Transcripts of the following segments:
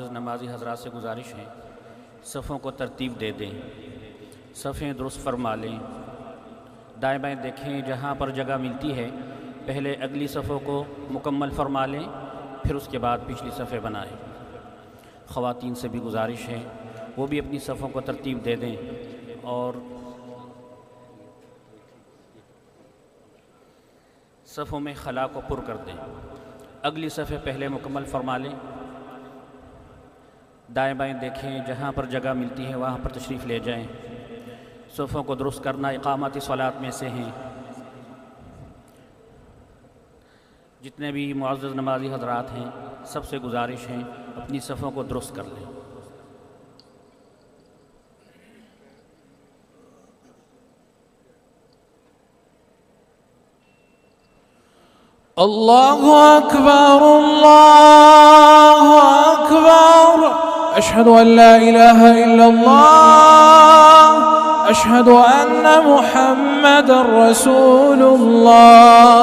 मुअज़्ज़ज़ नमाज़ी हज़रात से गुजारिश है, सफ़ों को तरतीब दे दें, सफ़ें दुरुस्त फरमा लें, दाएँ बाएँ देखें, जहाँ पर जगह मिलती है पहले अगली सफ़ों को मुकम्मल फरमा लें, फिर उसके बाद पिछली सफ़े बनाएं। ख़वातीन से भी गुजारिश है वो भी अपनी सफ़ों को तरतीब दे दें और सफ़ों में खला को पुर कर दें। अगली सफ़े पहले मुकम्मल फरमा लें, दाएँ बाएँ देखें, जहाँ पर जगह मिलती है वहाँ पर तशरीफ़ ले जाएं। सफ़ों को दुरुस्त करना इक़ामती सलात में से हैं। जितने भी मुअज़्ज़ज़ नमाज़ी हज़रात हैं सबसे गुजारिश है अपनी सफ़ों को दुरुस्त कर लें। अल्लाहु अकबर, अल्लाहु अकबर। अशहदु अन ला इलाहा इल्लल्लाह, अशहदु अन्ना मुहम्मदर रसूलुल्लाह।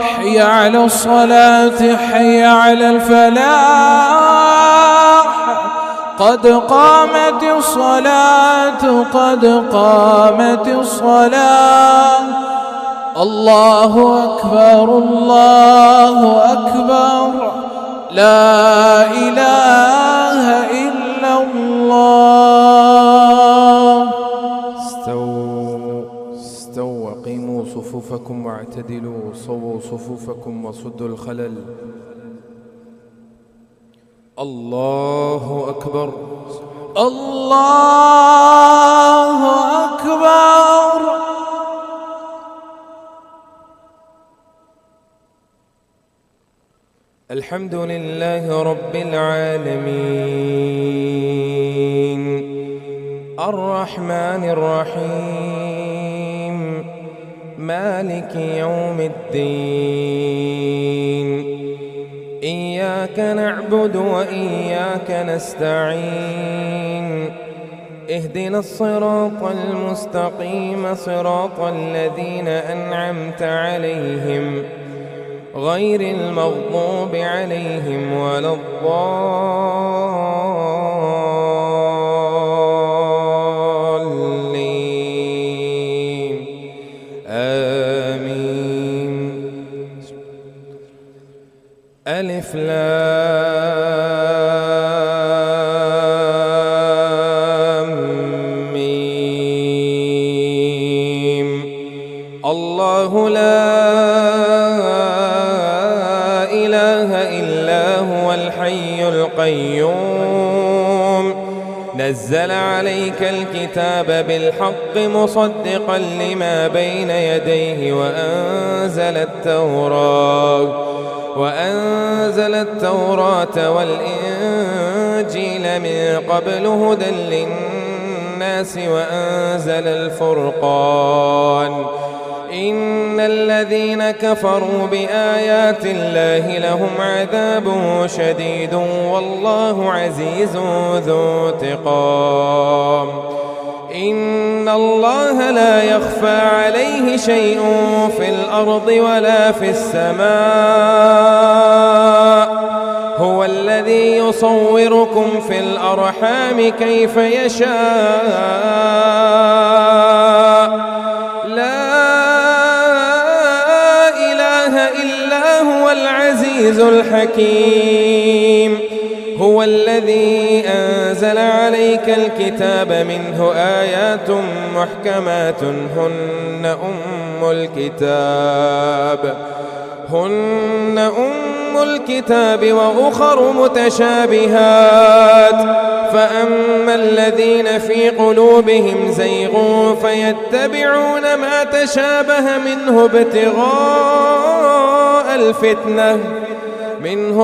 हय्या अलस सलात, हय्या अलल फलाह, क़द क़ामतिस सलात, क़द क़ामतिस सलाह। अल्लाहु अकबर, अल्लाहु अकबर, ला इलाहा इल्लल्लाह। استووا أقيموا صفوفكم واعتدلوا، صووا صفوفكم وصدوا الخلل. الله أكبر، الله أكبر. الحمد لله رب العالمين، الرحمن الرحيم، مالك يوم الدين. إياك نعبد وإياك نستعين، اهدنا الصراط المستقيم، صراط الذين أنعمت عليهم غير المغضوب عليهم ولا الضالين، آمين. ألف لام ميم. الله لا الحي القيوم، نزل عليك الكتاب بالحق مصدقا لما بين يديه وأنزل التوراة والإنجيل من قبل هدى للناس وأنزل الفرقان. إن الذين كفروا بآيات الله لهم عذاب شديد والله عزيز ذو انتقام. إن الله لا يخفى عليه شيء في الأرض ولا في السماء، هو الذي يصوركم في الأرحام كيف يشاء. العزيز الحكيم، هو الذي أنزل عليك الكتاب منه آيات محكمات هن أم الكتاب وأخر متشابهات، فأما الذين في قلوبهم زيغ فيتبعون ما تشابه منه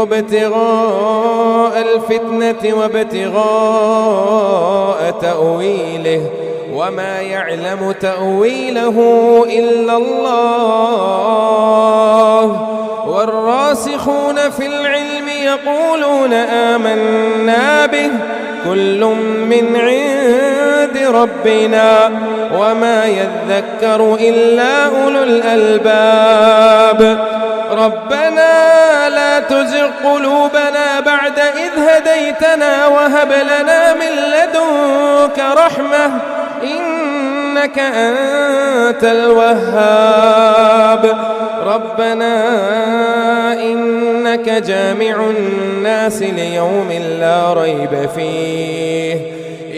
ابتغاء الفتنة وابتغاء تأويله، وما يعلم تأويله إلا الله. والراسخون في العلم يقولون آمنا به كل من عند ربنا وما يذكر إلا أولو الألباب. ربنا لا تزغ قلوبنا بعد إذ هديتنا هب لنا من لدنك رحمة إنك أنت الوهاب ربنا إنك جامع الناس ليوم لا ريب فيه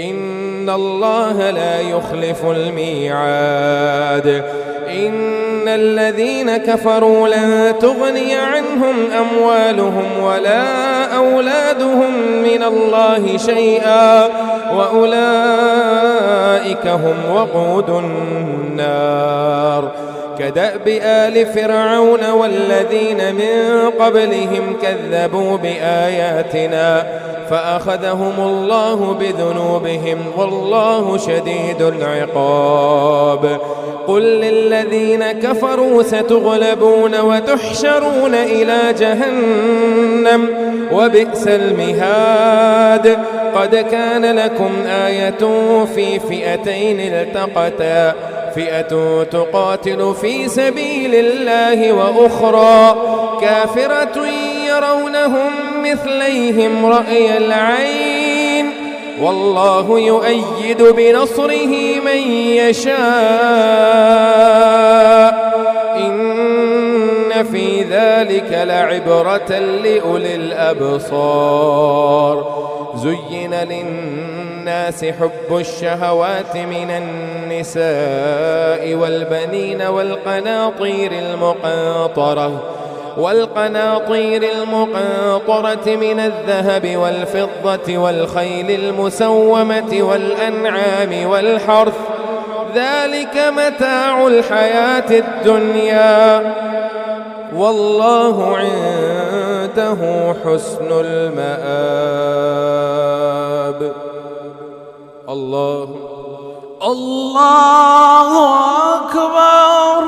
إن الله لا يخلف الميعاد إن الذين كفروا لن تغني عنهم أموالهم ولا أولادهم من الله شيئا وأولئك هم وقود النار كدأب آل فرعون والذين من قبلهم كذبوا بآياتنا فأخذهم الله بذنوبهم والله شديد العقاب قل للذين كفروا ستغلبون وتحشرون إلى جهنم وبئس المهاد قد كان لكم آية في فئتين التقتا فئة تقاتل في سبيل الله وأخرى كافرة يرونهم مثليهم رأي العين والله يؤيد بنصره من يشاء إن في ذلك لعبرة لأولي الأبصار زين للناس حب الشهوات من النساء والبنين والقناطير المقنطرة من الذهب والفضة والخيل المسومة والأنعام والحرث ذلك متاع الحياة الدنيا والله عنده حسن المآب الله أكبر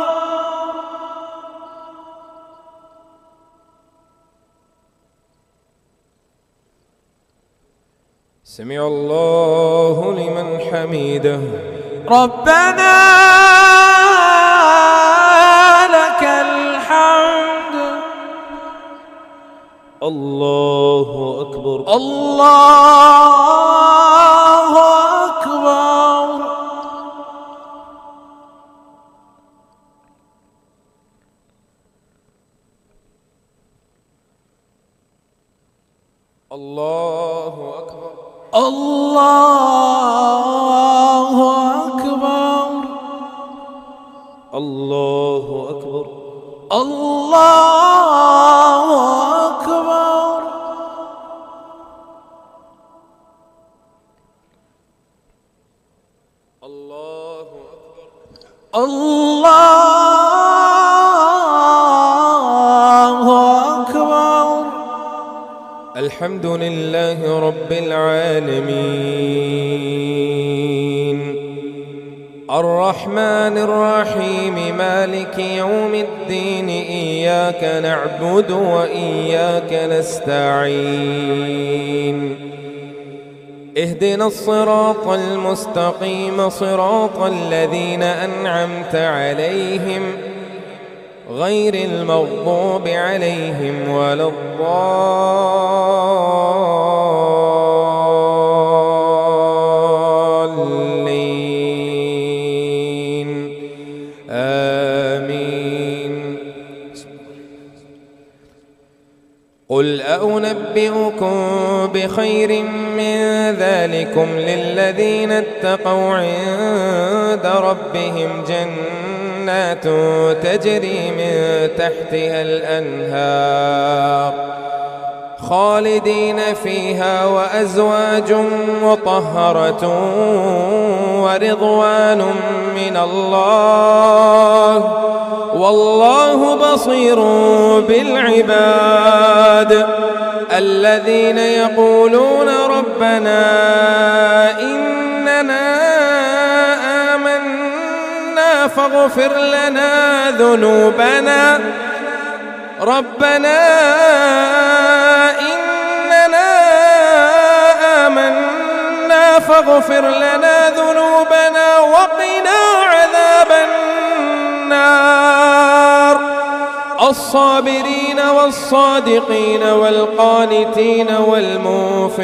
سمع الله لمن حمده ربنا لك الحمد الله أكبر الله أكبر الله أكبر الله أكبر الله أكبر الله أكبر الله أكبر الحمد لله رب العالمين الرحمن الرحيم مالك يوم الدين إياك نعبد وإياك نستعين اهدنا الصراط المستقيم صراط الذين أنعمت عليهم غير المغضوب عليهم ولا الضالين آمين قل أنبئكم بخير من ذلكم للذين اتقوا عند ربهم جنات تجري من تحتها الأنهار خالدين فيها وأزواج مطهرة ورضوان من الله والله بصير بالعباد الذين يقولون ربنا إننا آمنا فاغفر لنا ذنوبنا ربنا إننا آمنا فاغفر لنا ذنوبنا وقنا عذاب النار الصابرين والصادقين والقانتين والمنفقين